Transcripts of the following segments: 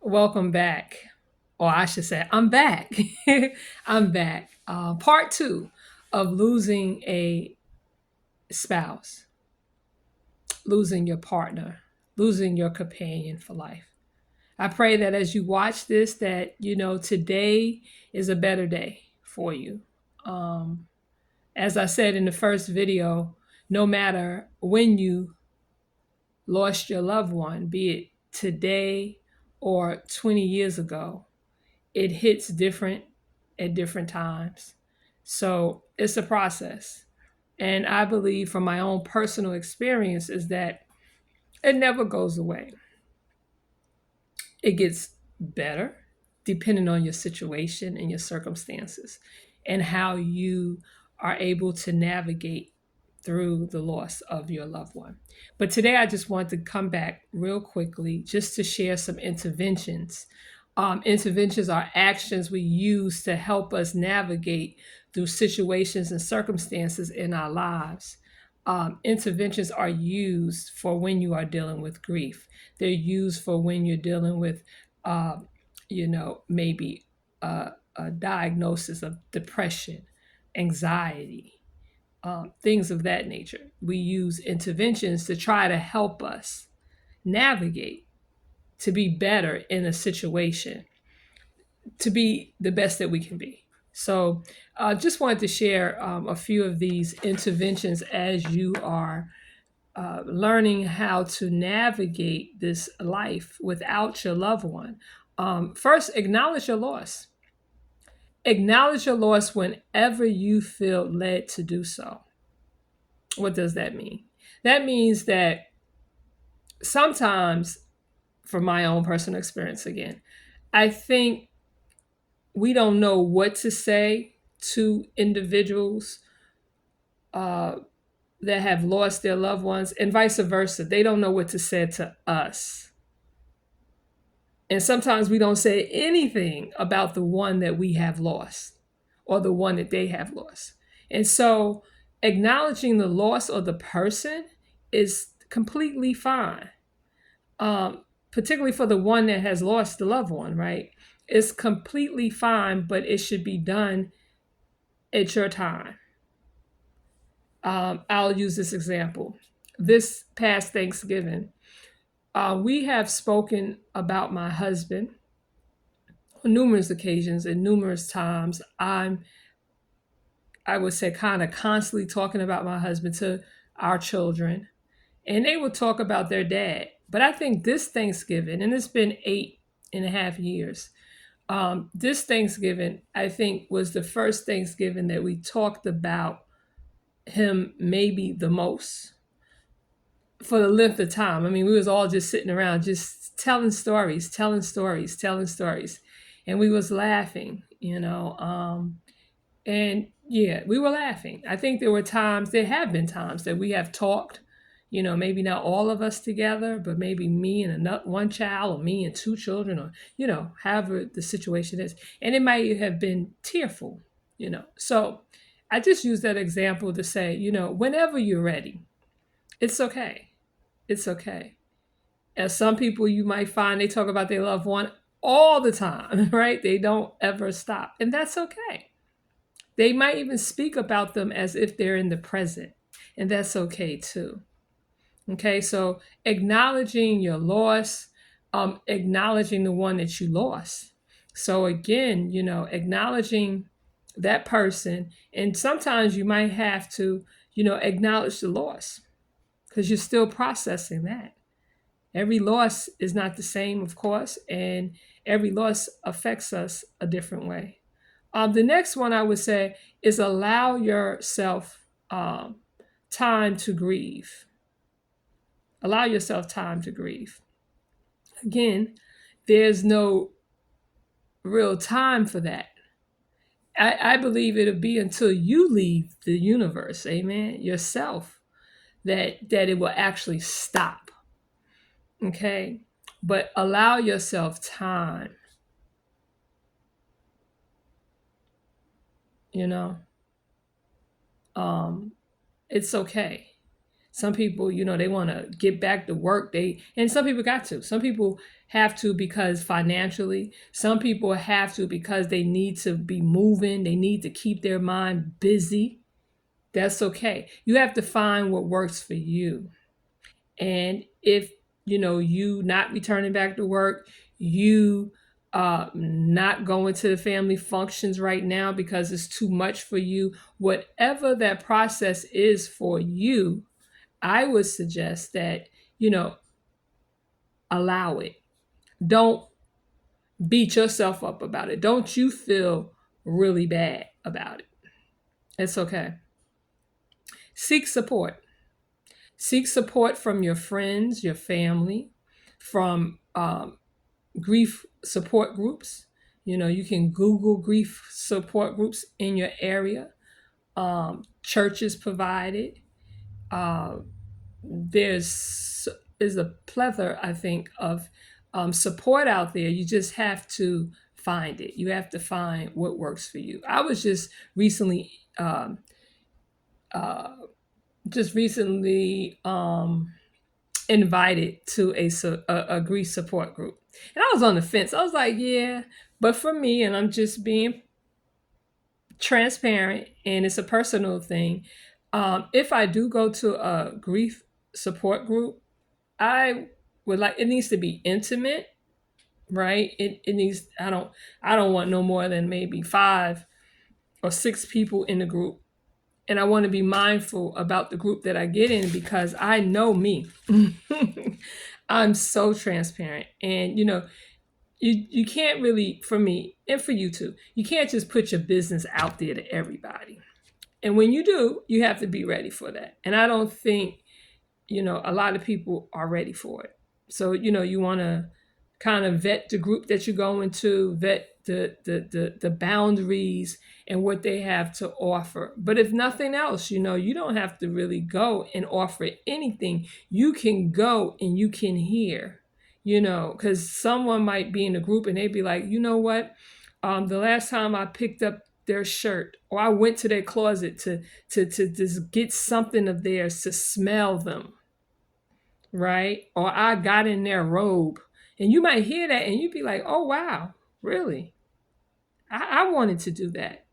Welcome back. Or I should say, I'm back. I'm back. Part two of losing a spouse, losing your partner, losing your companion for life. I pray that as you watch this, that today is a better day for you. Um, as I said in the first video, no matter when you lost your loved one, be it today or 20 years ago, it hits different at different times. So it's a process. And I believe from my own personal experience is that it never goes away. It gets better depending on your situation and your circumstances and how you are able to navigate through the loss of your loved one. But today I just want to come back real quickly just to share some interventions. Interventions are actions we use to help us navigate through situations and circumstances in our lives. Interventions are used for when you are dealing with grief. They're used for when you're dealing with, uh, maybe a diagnosis of depression, anxiety, things of that nature. We use interventions to try to help us navigate to be better in a situation, to be the best that we can be. So, just wanted to share a few of these interventions as you are learning how to navigate this life without your loved one. First, acknowledge your loss. Acknowledge your loss whenever you feel led to do so. What does that mean? That means that sometimes, from my own personal experience again, I think we don't know what to say to individuals uh, that have lost their loved ones, and vice versa. They don't know what to say to us. And sometimes we don't say anything about the one that we have lost or the one that they have lost. And so acknowledging the loss of the person is completely fine, particularly for the one that has lost the loved one, right? It's completely fine, but it should be done at your time. I'll use this example. This past Thanksgiving, we have spoken about my husband on numerous occasions and numerous times. I would say, kind of constantly talking about my husband to our children, and they would talk about their dad. But I think this Thanksgiving, and it's been 8.5 years, this Thanksgiving, I think, was the first Thanksgiving that we talked about him maybe the most for the length of time. I mean, we was all just sitting around, just telling stories, telling stories, telling stories, and we was laughing. And yeah, we were laughing. I think there have been times that we have talked, maybe not all of us together, but maybe me and another one child, or me and two children, or, however the situation is. And it might have been tearful. So I just use that example to say, whenever you're ready, it's okay. It's okay. As some people you might find they talk about their loved one all the time, right? They don't ever stop. And that's okay. They might even speak about them as if they're in the present, and that's okay too. Okay, so acknowledging your loss, acknowledging the one that you lost. So again, acknowledging that person, and sometimes you might have to, acknowledge the loss because you're still processing that. Every loss is not the same, of course, and every loss affects us a different way. The next one I would say is allow yourself time to grieve. Allow yourself time to grieve. Again, there's no real time for that. I believe it'll be until you leave the universe, amen, yourself, that it will actually stop. Okay? But allow yourself time, you know. Um, it's okay. Some people, they want to get back to work. And some people got to. Some people have to because financially. Some people have to because they need to be moving. They need to keep their mind busy. That's okay. You have to find what works for you. And if you not returning back to work, you not going to the family functions right now because it's too much for you, whatever that process is for you, I would suggest that allow it. Don't beat yourself up about it. Don't you feel really bad about it. It's okay. Seek support. Seek support from your friends, your family, from grief support groups. You can Google grief support groups in your area. Churches provide it. Uh, there's is a plethora, I think, of support out there. You just have to find it. You have to find what works for you. I was recently, uh, just recently invited to a grief support group, and I was on the fence. I was like, yeah, but for me, and I'm just being transparent, and it's a personal thing. If I do go to a grief support group, I would like it needs to be intimate, right? It needs I don't want no more than maybe 5 or 6 people in the group. And I want to be mindful about the group that I get in because I know me. I'm so transparent. And you can't really, for me and for you too, you can't just put your business out there to everybody. And when you do, you have to be ready for that. And I don't think a lot of people are ready for it. So, you want to kind of vet the group that you're going to, vet the boundaries and what they have to offer. But if nothing else, you don't have to really go and offer anything. You can go and you can hear, because someone might be in a group and they'd be like, you know what? The last time I picked up their shirt, or I went to their closet to just get something of theirs to smell them, right? Or I got in their robe. And you might hear that and you'd be like, oh, wow, really? I wanted to do that.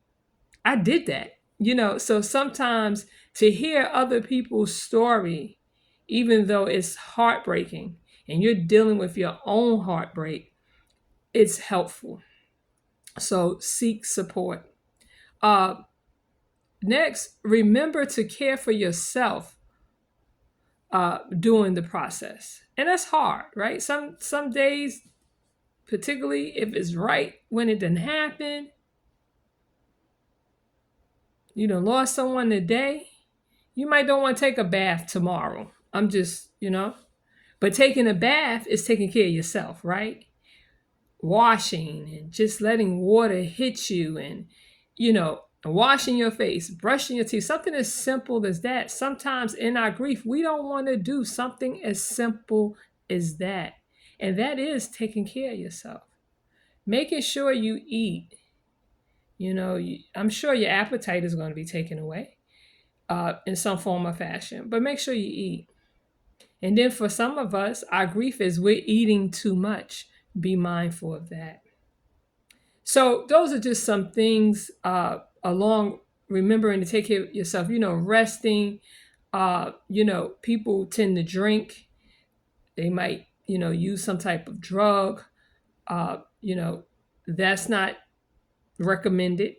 I did that. So sometimes to hear other people's story, even though it's heartbreaking and you're dealing with your own heartbreak, it's helpful. So seek support. Uh, Next, remember to care for yourself during the process. And that's hard, right? Some days, particularly if it's right when it didn't happen, you done lost someone today, you might don't want to take a bath tomorrow. I'm just, but taking a bath is taking care of yourself, right? Washing and just letting water hit you and, washing your face, brushing your teeth, something as simple as that. Sometimes in our grief, we don't want to do something as simple as that. And that is taking care of yourself. Making sure you eat. I'm sure your appetite is going to be taken away in some form or fashion, but make sure you eat. And then for some of us, our grief is we're eating too much. Be mindful of that. So those are just some things along remembering to take care of yourself, resting. People tend to drink. They might, use some type of drug. Uh, you know, that's not recommended,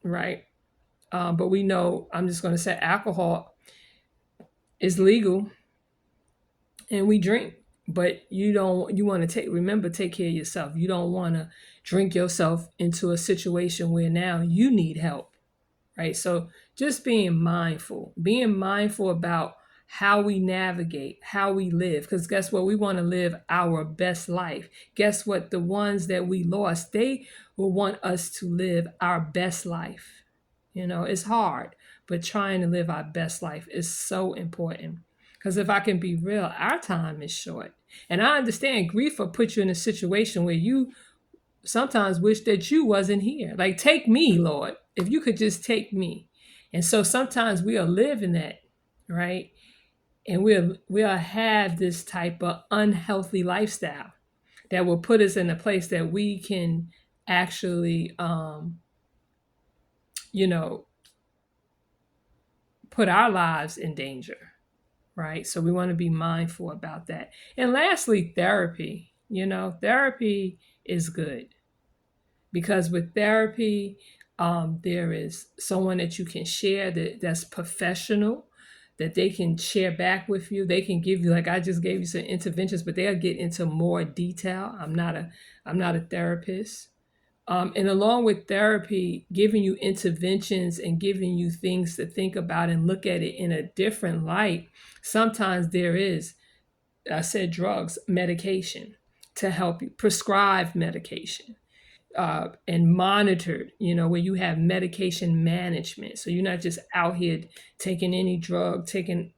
right? But we know, I'm just going to say alcohol is legal and we drink, but you want to remember, take care of yourself. You don't want to drink yourself into a situation where now you need help, right? So just being mindful about how we navigate, how we live, because guess what? We want to live our best life. Guess what? The ones that we lost, they will want us to live our best life. It's hard, but trying to live our best life is so important. Because if I can be real, our time is short. And I understand grief will put you in a situation where you sometimes wish that you wasn't here. Like, take me, Lord, if you could just take me. And so sometimes we are living that, right? and we'll have this type of unhealthy lifestyle that will put us in a place that we can actually, you know, put our lives in danger, right? So we want to be mindful about that. And lastly, therapy. Therapy is good because with therapy, there is someone that you can share that's professional, that they can share back with you. They can give you, like I just gave you some interventions, but they'll get into more detail. I'm not a therapist. And along with therapy, giving you interventions and giving you things to think about and look at it in a different light, sometimes there is, I said, drugs, medication to help you, prescribed medication, and monitored, where you have medication management. So you're not just out here taking any drug, taking,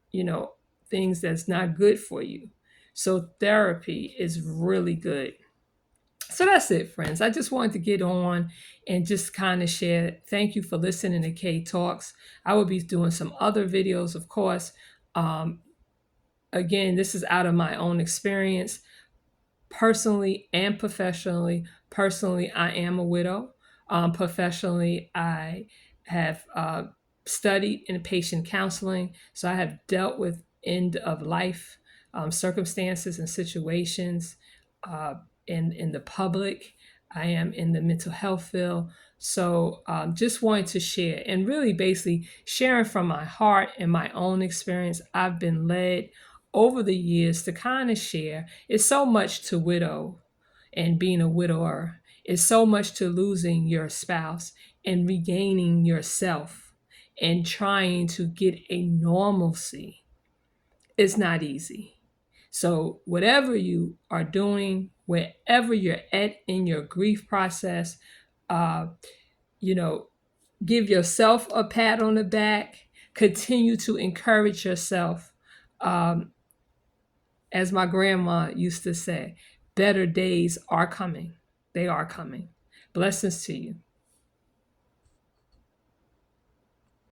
things that's not good for you. So therapy is really good. So that's it, friends. I just wanted to get on and just kind of share. Thank you for listening to K Talks. I will be doing some other videos, of course. Um, Again, this is out of my own experience, personally and professionally. Personally, I am a widow. Professionally, I have studied in patient counseling, so I have dealt with end of life circumstances and situations uh, in the public. I am in the mental health field. So just wanted to share and really basically sharing from my heart and my own experience. I've been led over the years to kind of share. It's so much to widow and being a widower. It's so much to losing your spouse and regaining yourself and trying to get a normalcy. It's not easy. So, whatever you are doing, wherever you're at in your grief process, uh, you know, give yourself a pat on the back. Continue to encourage yourself. Um, as my grandma used to say, better days are coming. They are coming. Blessings to you.